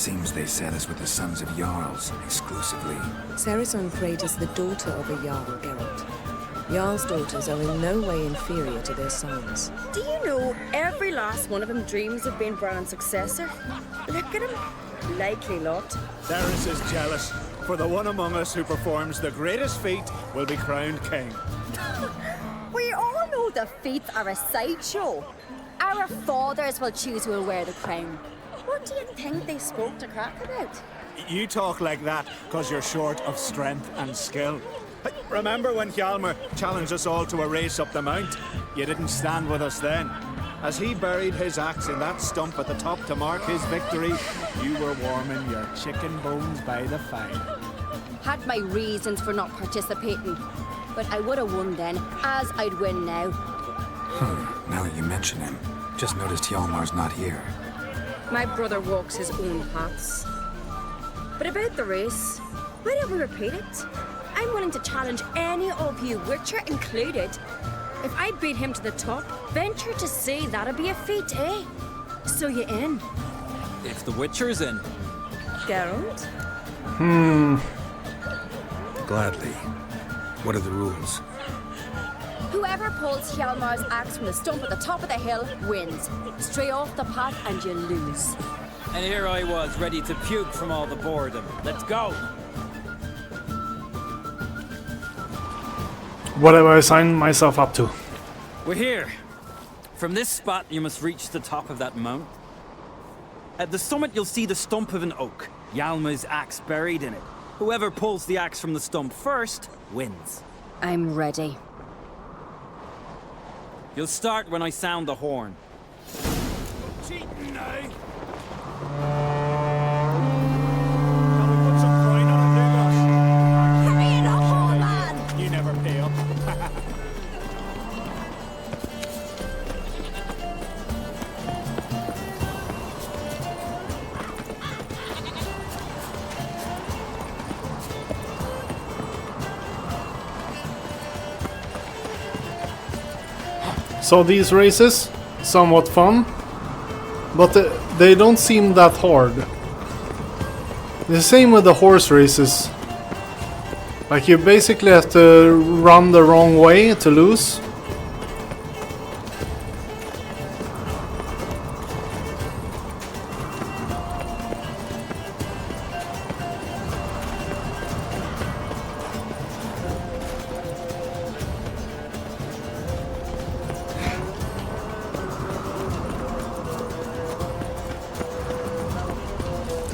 Seems they set us with the sons of Jarls, exclusively. Saracen Crate is the daughter of a Jarl, Geralt. Jarl's daughters are in no way inferior to their sons. Do you know every last one of them dreams of being Bran's successor? Look at him. Likely lot. Ceres is jealous, for the one among us who performs the greatest feat will be crowned king. We all know the feats are a sideshow. Our fathers will choose who will wear the crown. What do you think they spoke to Crack about? You talk like that because you're short of strength and skill. Remember when Hjalmar challenged us all to a race up the mount? You didn't stand with us then. As he buried his axe in that stump at the top to mark his victory, you were warming your chicken bones by the fire. Had my reasons for not participating, but I would have won then, as I'd win now. Now that you mention him, just noticed Hjalmar's not here. My brother walks his own paths. But about the race, why don't we repeat it? I'm willing to challenge any of you, Witcher included. If I beat him to the top, venture to say that'd be a feat, eh? So you in? If the Witcher's in. Geralt? Gladly. What are the rules? Whoever pulls Hjalmar's axe from the stump at the top of the hill wins. Stray off the path and you lose. And here I was, ready to puke from all the boredom. Let's go! What have I signed myself up to? We're here. From this spot, you must reach the top of that mount. At the summit, you'll see the stump of an oak. Hjalmar's axe buried in it. Whoever pulls the axe from the stump first, wins. I'm ready. You'll start when I sound the horn. Cheating now. Can we put some coin on it, Lucas? Hurry it up, old man! You never pay up. So these races, somewhat fun, but they don't seem that hard. The same with the horse races. Like you basically have to run the wrong way to lose.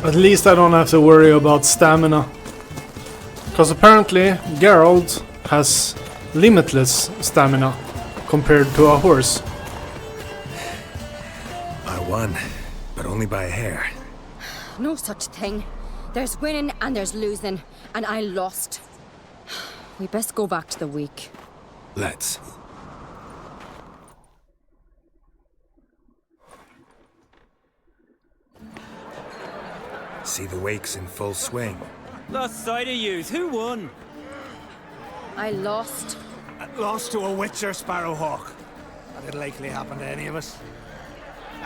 At least I don't have to worry about stamina. Because apparently Geralt has limitless stamina compared to a horse. I won, but only by a hair. No such thing. There's winning and there's losing, and I lost. We best go back to the week. Let's. See the wakes in full swing. Lost sight of yous. Who won? I lost. Lost to a Witcher Sparrowhawk. That'd likely happen to any of us.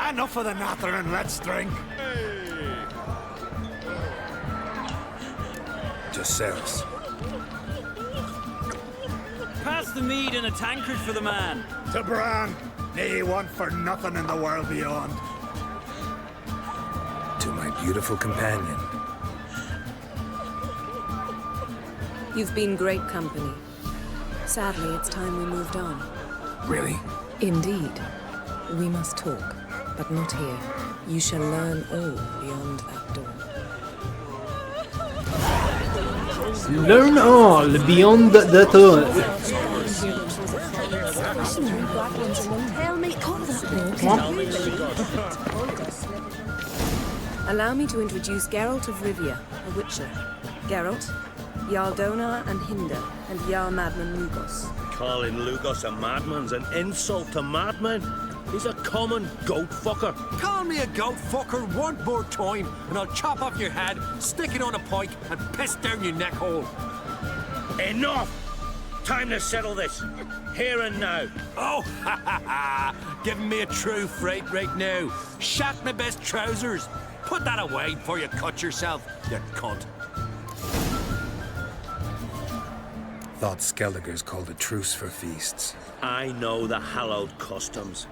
Enough of the natter and let's drink. Just Ceres. Pass the mead and a tankard for the man. To Bran, may he want for nothing in the world beyond. To my beautiful companion. You've been great company. Sadly, it's time we moved on. Really? Indeed. We must talk, but not here. You shall learn all beyond that door. Learn all beyond the door. Tell me Allow me to introduce Geralt of Rivia, a Witcher. Geralt, Jarl Donar and Hinder, and Jarl Madman Lugos. Calling Lugos a madman's an insult to madmen. He's a common goat fucker. Call me a goat fucker one more time, and I'll chop off your head, stick it on a pike, and piss down your neck hole. Enough! Time to settle this. Here and now. Oh, ha ha ha! Giving me a true fright right now. Shat my best trousers. Put that away before you cut yourself, you cunt. Thought Skelligers called a truce for feasts. I know the hallowed customs.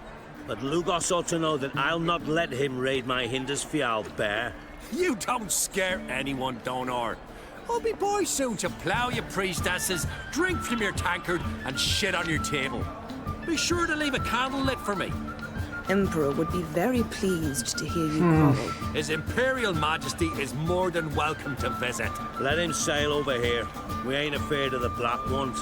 But Lugos ought to know that I'll not let him raid my Hindisfjall bear. You don't scare anyone, Donor. I'll be boy soon to plough your priestesses, drink from your tankard, and shit on your table. Be sure to leave a candle lit for me. Emperor would be very pleased to hear you grovel. His Imperial Majesty is more than welcome to visit. Let him sail over here. We ain't afraid of the Black Ones.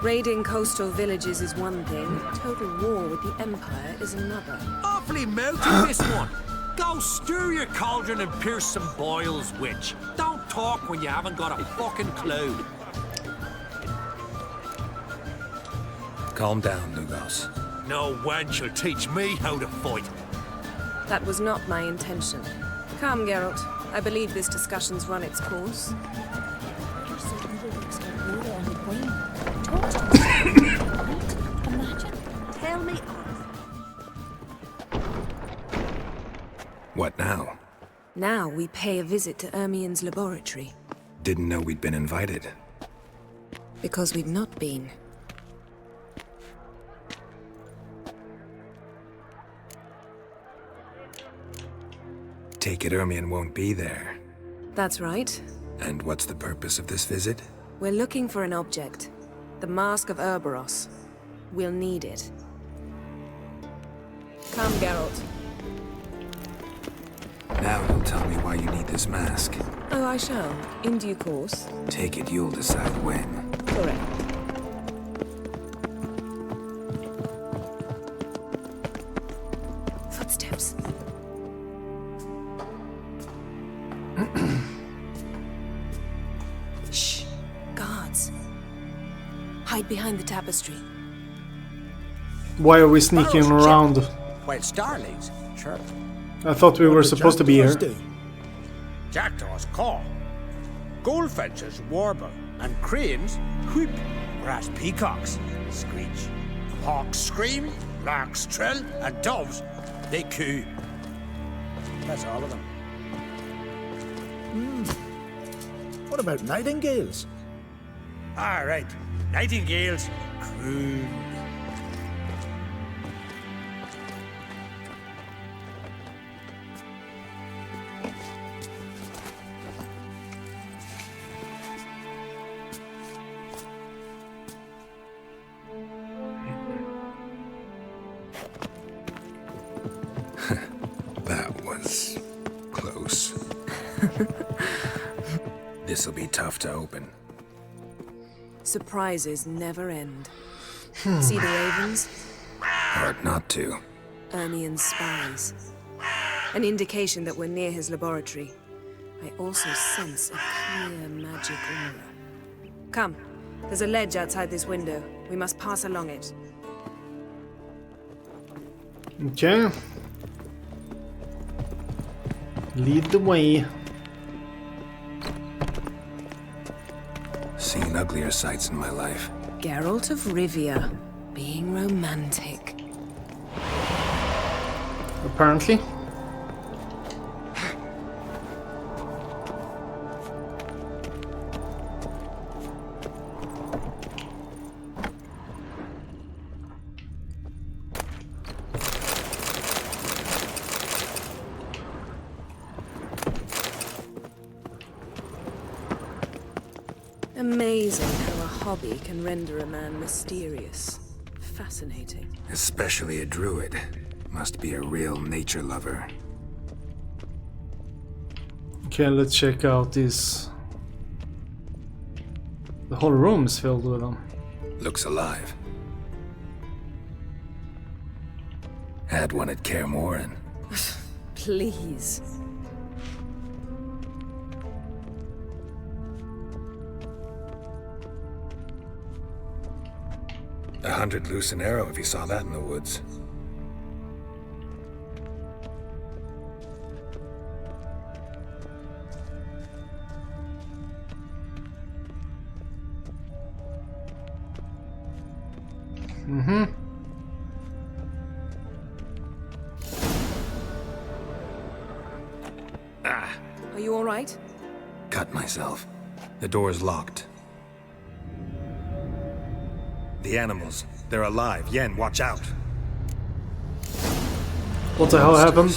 Raiding coastal villages is one thing. Total war with the Empire is another. Awfully melty, this one. Go stir your cauldron and pierce some boils, witch. Don't talk when you haven't got a fucking clue. Calm down, Lugos. No wench will teach me how to fight. That was not my intention. Come, Geralt. I believe this discussion's run its course. Tell me What now? Now we pay a visit to Ermien's laboratory. Didn't know we'd been invited. Because we've not been. Take it Ermien won't be there. That's right. And what's the purpose of this visit? We're looking for an object. The Mask of Edvardsson. We'll need it. Come, Geralt. Now you'll tell me why you need this mask. Oh, I shall. In due course. Take it you'll decide when. Correct. Footsteps. Shh. Guards. Hide behind the tapestry. Why are we sneaking around? While starlings chirp. I thought we were supposed to be here. Jackdaws caw. Goldfinches warble. And cranes whoop. Whereas peacocks screech. Hawks scream. Larks trill. And doves, they coo. That's all of them. What about nightingales? All right. Nightingales croon. That was close. This'll be tough to open. Surprises never end. See the ravens? Hard not to. Ermien's spies. An indication that we're near his laboratory. I also sense a clear magic aura. Come, there's a ledge outside this window. We must pass along it. Okay. Lead the way. Seen uglier sights in my life. Geralt of Rivia, being romantic. Apparently. Amazing how a hobby can render a man mysterious. Fascinating. Especially a druid. Must be a real nature lover. Okay, let's check out this. The whole room is filled with them. Looks alive. Had one at Kaer Morhen. Please. $100 loose an arrow if you saw that in the woods. you all right? Cut myself. The door's locked. The animals. They're alive. Yen, watch out. What the hell happened?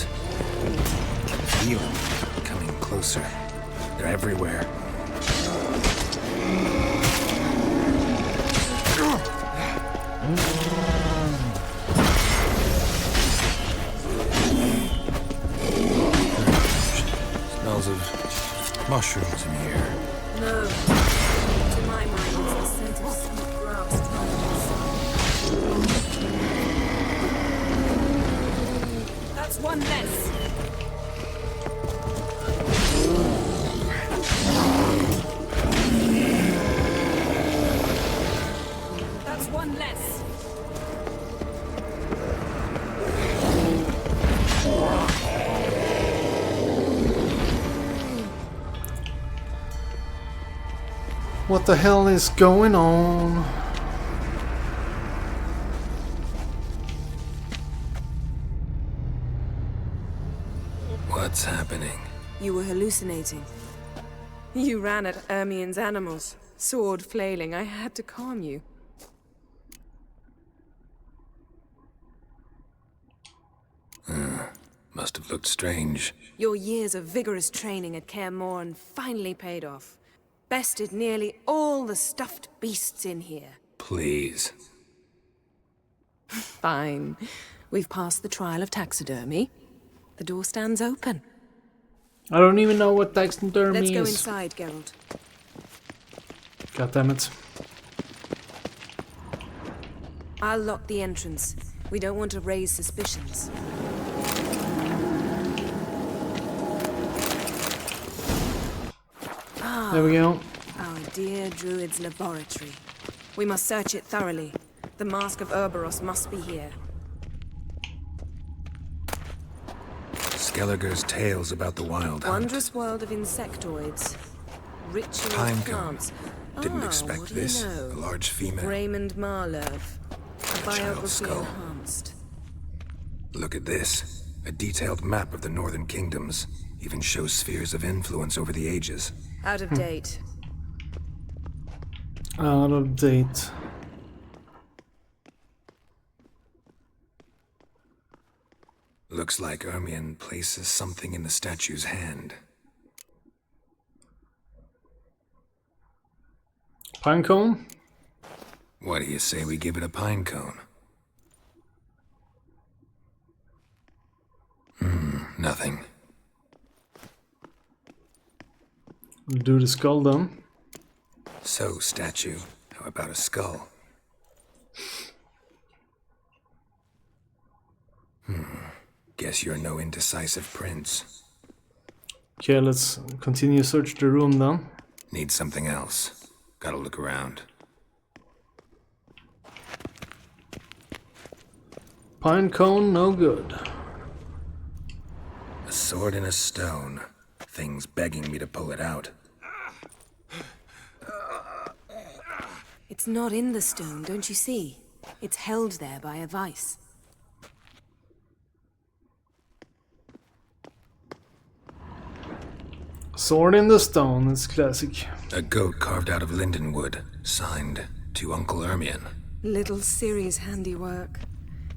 Feel them coming closer. They're everywhere. Smells of mushrooms in here. No. To my mind, it's the scent of sweet grass tied in the sun. That's one less. That's one less. What the hell is going on? What's happening? You were hallucinating. You ran at Ermien's animals, sword flailing. I had to calm you. Must have looked strange. Your years of vigorous training at Kaer Morhen finally paid off. Bested nearly all the stuffed beasts in here. Please. Fine. We've passed the trial of taxidermy. The door stands open. I don't even know what taxidermy Let's go is. inside, Geralt. God damn it. I'll lock the entrance. We don't want to raise suspicions. There we go. Our dear druid's laboratory. We must search it thoroughly. The Mask of Ouroboros must be here. Skelliger's tales about the wild hunt. Wondrous world of insectoids. Ritual Pinecone. plants. Didn't Ah, expect what do you this. know? A large female. Raymond Marlove. A biography skull. enhanced. Look at this. A detailed map of the Northern Kingdoms. Even shows spheres of influence over the ages. Out of date. Out of date. Looks like Ermien places something in the statue's hand. Pinecone? What do you say we give it a pine cone? Nothing. Do the skull then. So, statue, how about a skull? Guess you're no indecisive prince. Okay, let's continue search the room then. Need something else. Gotta look around. Pinecone, no good. A sword and a stone. Thing's begging me to pull it out. It's not in the stone, don't you see? It's held there by a vice. Sword in the stone, it's classic. A goat carved out of linden wood. Signed, to Uncle Ermien. Little Ciri's handiwork.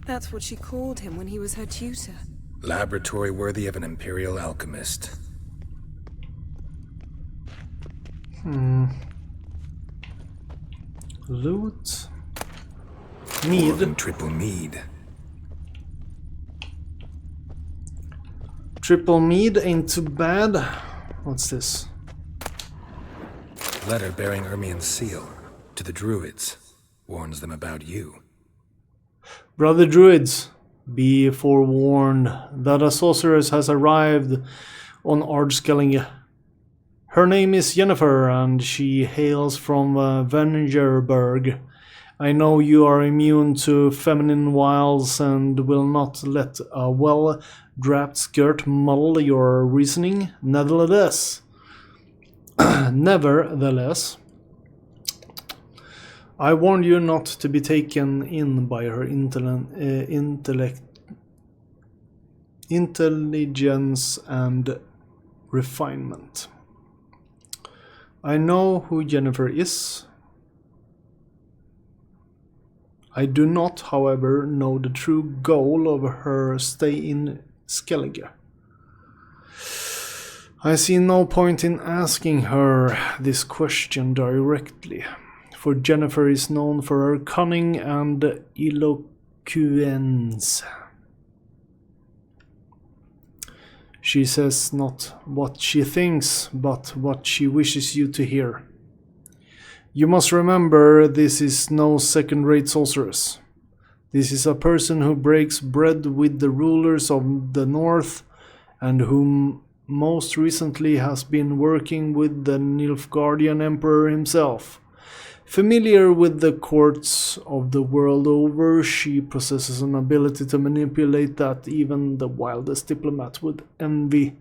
That's what she called him when he was her tutor. Laboratory worthy of an imperial alchemist. Loot. Dwarven Mead. triple mead. Triple mead ain't too bad. What's this? Letter bearing Ermien's seal. To the druids. Warns them about you. Brother Druids, be forewarned that a sorceress has arrived on Ardskellinge. Her name is Jennifer, and she hails from Vengerberg. I know you are immune to feminine wiles and will not let a well-draped skirt muddle your reasoning. Nevertheless, I warn you not to be taken in by her intelligence and refinement. I know who Jennifer is. I do not, however, know the true goal of her stay in Skellige. I see no point in asking her this question directly, for Jennifer is known for her cunning and eloquence. She says not what she thinks, but what she wishes you to hear. You must remember, this is no second-rate sorceress. This is a person who breaks bread with the rulers of the north, and whom most recently has been working with the Nilfgaardian Emperor himself. Familiar with the courts of the world over, she possesses an ability to manipulate that even the wildest diplomat would envy.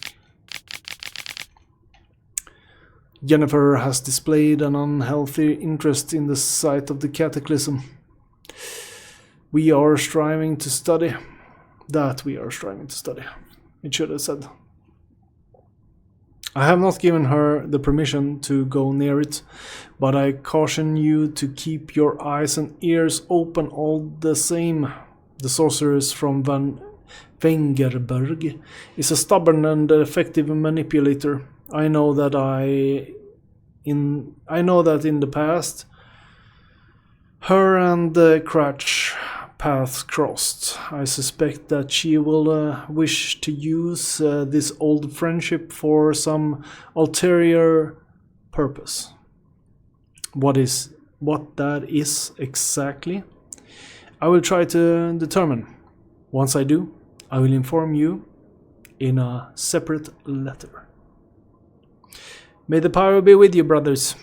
Jennifer has displayed an unhealthy interest in the site of the cataclysm. We are striving to study. It should have said. I have not given her the permission to go near it, but I caution you to keep your eyes and ears open all the same. The sorceress from Van Vengerberg is a stubborn and effective manipulator. I know that in the past, her and Cratch paths crossed. I suspect that she will wish to use this old friendship for some ulterior purpose. What that is exactly, I will try to determine. Once I do, I will inform you in a separate letter. May the power be with you, brothers.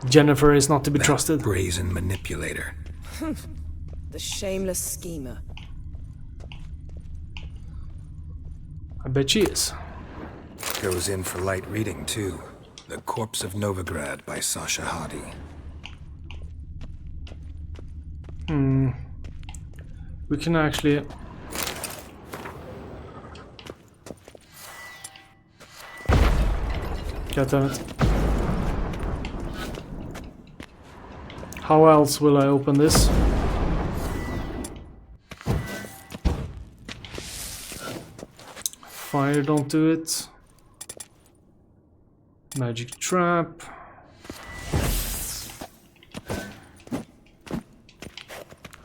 Jennifer is not to be trusted. Brazen manipulator. The shameless schemer. I bet she is. Goes in for light reading, too. The Corpse of Novigrad by Sasha Hadi. We can actually... God damn it. How else will I open this? Fire, don't do it. Magic trap.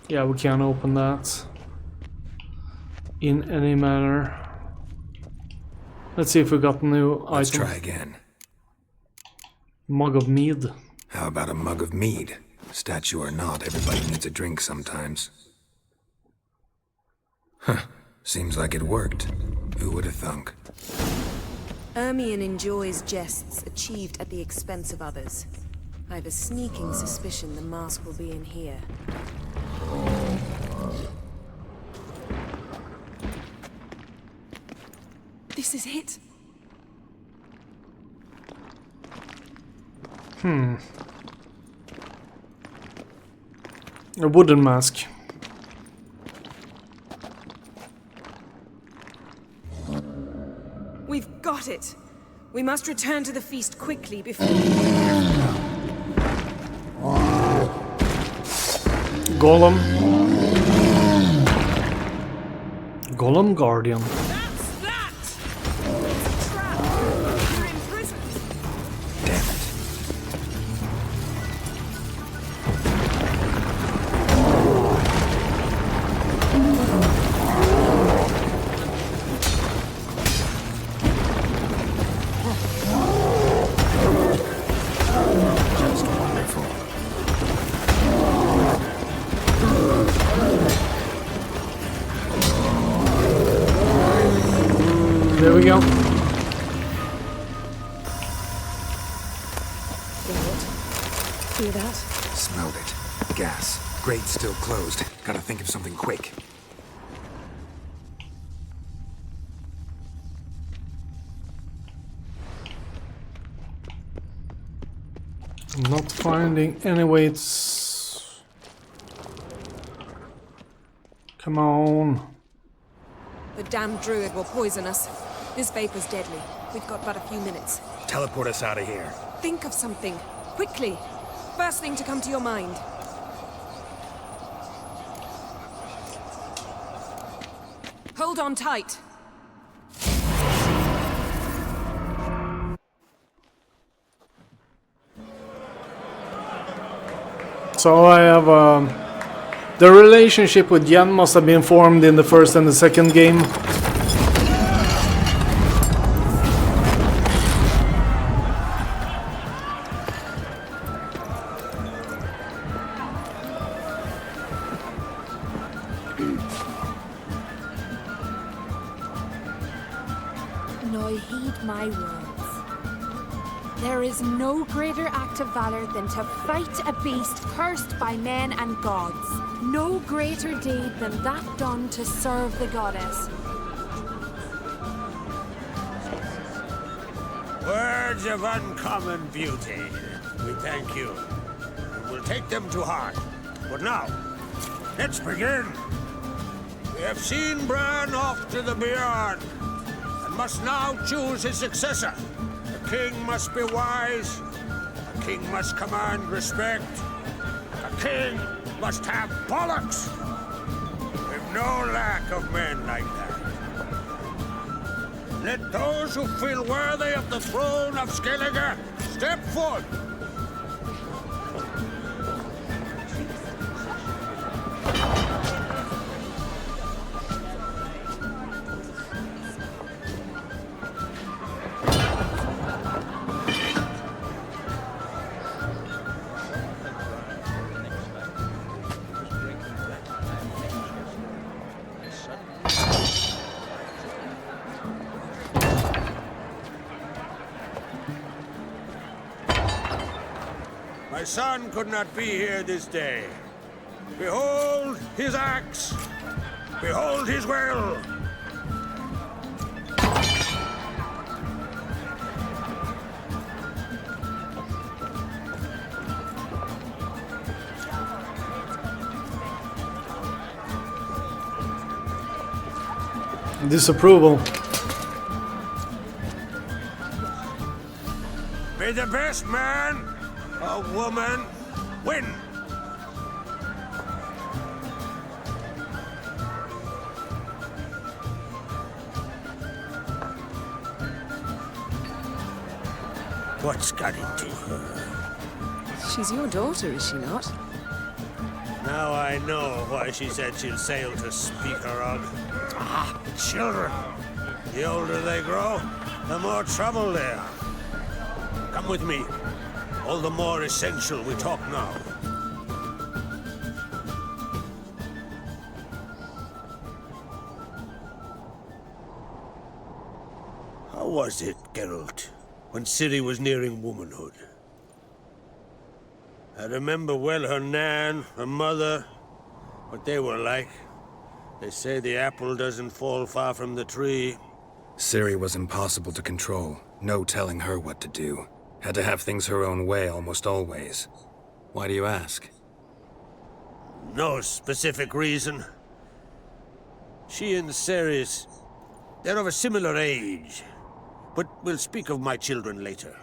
Yeah, we can't open that in any manner. Let's see if we got new items. Let's try again. Mug of mead. How about a mug of mead? Statue or not, everybody needs a drink sometimes. Huh. Seems like it worked. Who would have thunk? Ermion enjoys jests achieved at the expense of others. I have a sneaking suspicion the mask will be in here. This is it. A wooden mask. We've got it. We must return to the feast quickly before... Golem. Golem Guardian. That's that! It's a trap. We're imprisoned. Damn it. Just wonderful. There we go. Hear that? Smelled it. Gas. Grate's still closed. Gotta think of something quick. I'm not finding any ways. Come on. The damned druid will poison us. This vapor's deadly. We've got but a few minutes. Teleport us out of here. Think of something. Quickly. First thing to come to your mind. Hold on tight. So I have the relationship with Yen must have been formed in the first and the second game. Now heed my words. There is no greater act of valor than to fight a beast cursed by men and gods. No greater deed than that done to serve the goddess. Words of uncommon beauty. We thank you. And we'll take them to heart. But now, let's begin. We have seen Bran off to the beyond, and must now choose his successor. A king must be wise. A king must command respect. A king must have bollocks. We've no lack of men like that. Let those who feel worthy of the throne of Skellige step forth. My son could not be here this day. Behold his axe. Behold his will. Disapproval. May the best man or woman win. What's got into her? She's your daughter, is she not? Now I know why she said she'll sail to Speakerog. Ah, children. The older they grow, the more trouble they are. Come with me. All the more essential we talk now. How was it, Geralt, when Ciri was nearing womanhood? I remember well her nan, her mother, what they were like. They say the apple doesn't fall far from the tree. Ciri was impossible to control. No telling her what to do. Had to have things her own way almost always. Why do you ask? No specific reason. She and Ceres, they're of a similar age. But we'll speak of my children later.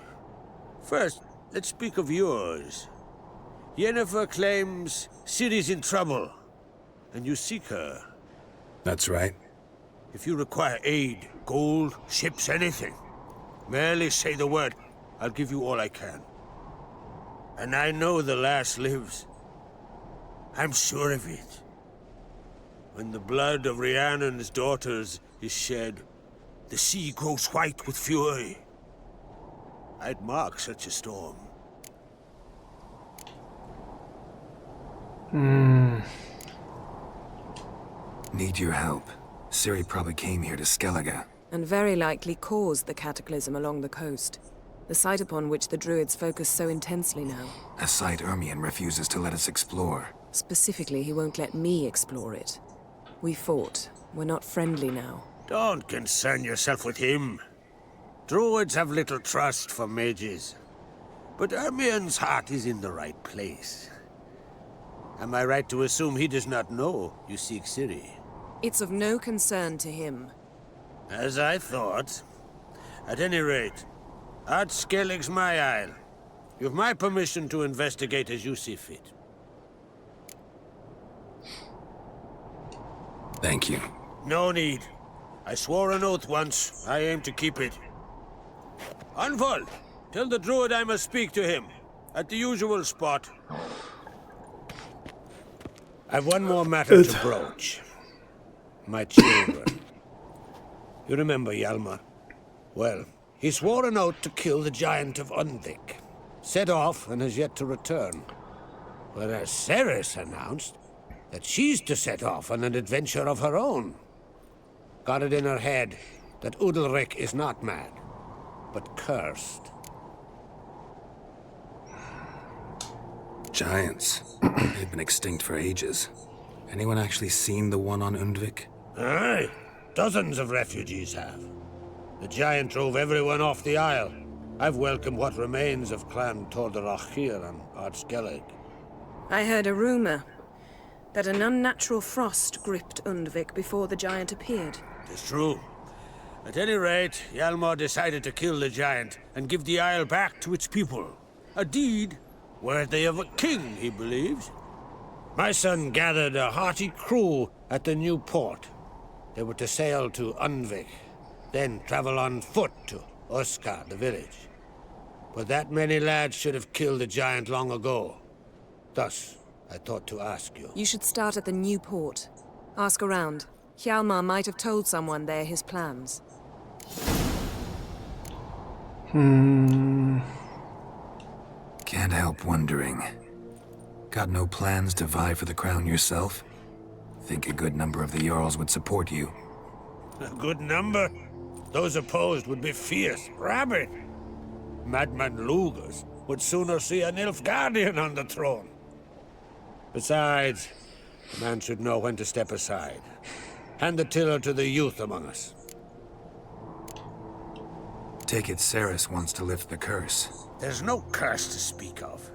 First, let's speak of yours. Yennefer claims Ciri's in trouble, and you seek her. That's right. If you require aid, gold, ships, anything, merely say the word. I'll give you all I can. And I know the lass lives. I'm sure of it. When the blood of Rhiannon's daughters is shed, the sea grows white with fury. I'd mark such a storm. Need your help. Ciri probably came here to Skellige. And very likely caused the cataclysm along the coast. The site upon which the druids focus so intensely now. A site Ermion refuses to let us explore. Specifically, he won't let me explore it. We fought. We're not friendly now. Don't concern yourself with him. Druids have little trust for mages. But Ermion's heart is in the right place. Am I right to assume he does not know you seek Ciri? It's of no concern to him. As I thought. At any rate, Ard Skellig's my isle. You've my permission to investigate as you see fit. Thank you. No need. I swore an oath once. I aim to keep it. Unfold! Tell the druid I must speak to him. At the usual spot. I've one more matter to broach. My children. You remember Hjalmar? Well, he swore an oath to kill the giant of Undvik. Set off and has yet to return. Whereas Ceres announced that she's to set off on an adventure of her own. Got it in her head that Udalric is not mad, but cursed. Giants. They've been extinct for ages. Anyone actually seen the one on Undvik? Aye. Dozens of refugees have. The giant drove everyone off the isle. I've welcomed what remains of Clan Tordarach here on Ard Skellig. I heard a rumor that an unnatural frost gripped Undvik before the giant appeared. It's true. At any rate, Hjalmar decided to kill the giant and give the isle back to its people. A deed worthy of a king, he believes. My son gathered a hearty crew at the new port. They were to sail to Undvik, then travel on foot to Oskar, the village. But that many lads should have killed the giant long ago. Thus, I thought to ask you. You should start at the new port. Ask around. Hjalmar might have told someone there his plans. Can't help wondering. Got no plans to vie for the crown yourself? Think a good number of the Jarls would support you. A good number? Those opposed would be fierce, rabid. Madman Lugas would sooner see an Nilfgaardian on the throne. Besides, a man should know when to step aside. Hand the tiller to the youth among us. Take it Ceres wants to lift the curse. There's no curse to speak of.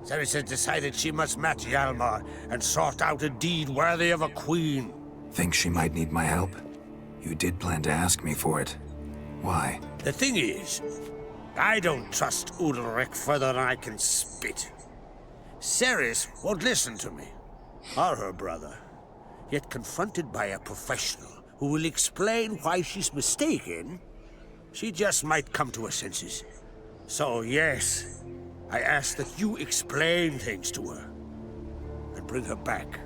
Ceres has decided she must match Hjalmar and sort out a deed worthy of a queen. Think she might need my help? You did plan to ask me for it. Why? The thing is, I don't trust Udalric further than I can spit. Ceres won't listen to me, or her brother. Yet confronted by a professional who will explain why she's mistaken, she just might come to her senses. So yes, I ask that you explain things to her and bring her back.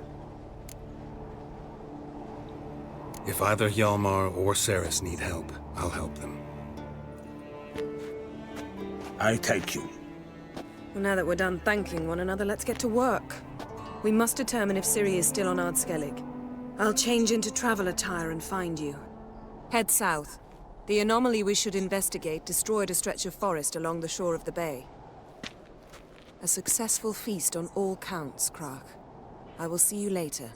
If either Hjalmar or Ceres need help, I'll help them. I thank you. Well, now that we're done thanking one another, let's get to work. We must determine if Ciri is still on Ard Skellig. I'll change into travel attire and find you. Head south. The anomaly we should investigate destroyed a stretch of forest along the shore of the bay. A successful feast on all counts, Krach. I will see you later.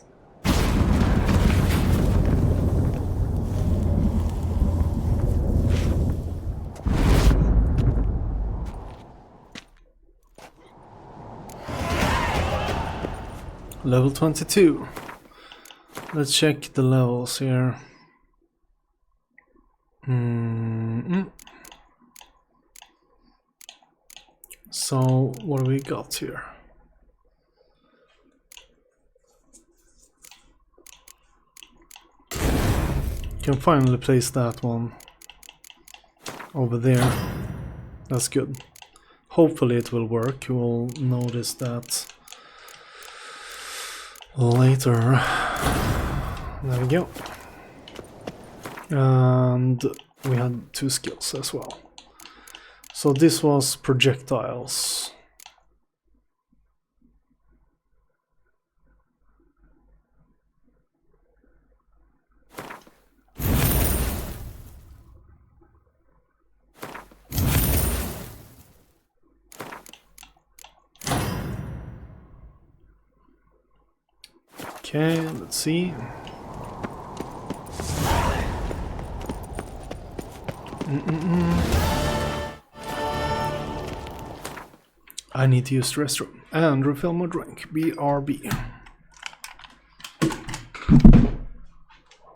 Level 22. Let's check the levels here. So, what do we got here? Can finally place that one over there. That's good. Hopefully it will work. You will notice that later. There we go. And we had 2 skills as well. So this was projectiles. Okay, let's see. I need to use the restroom and refill my drink. BRB.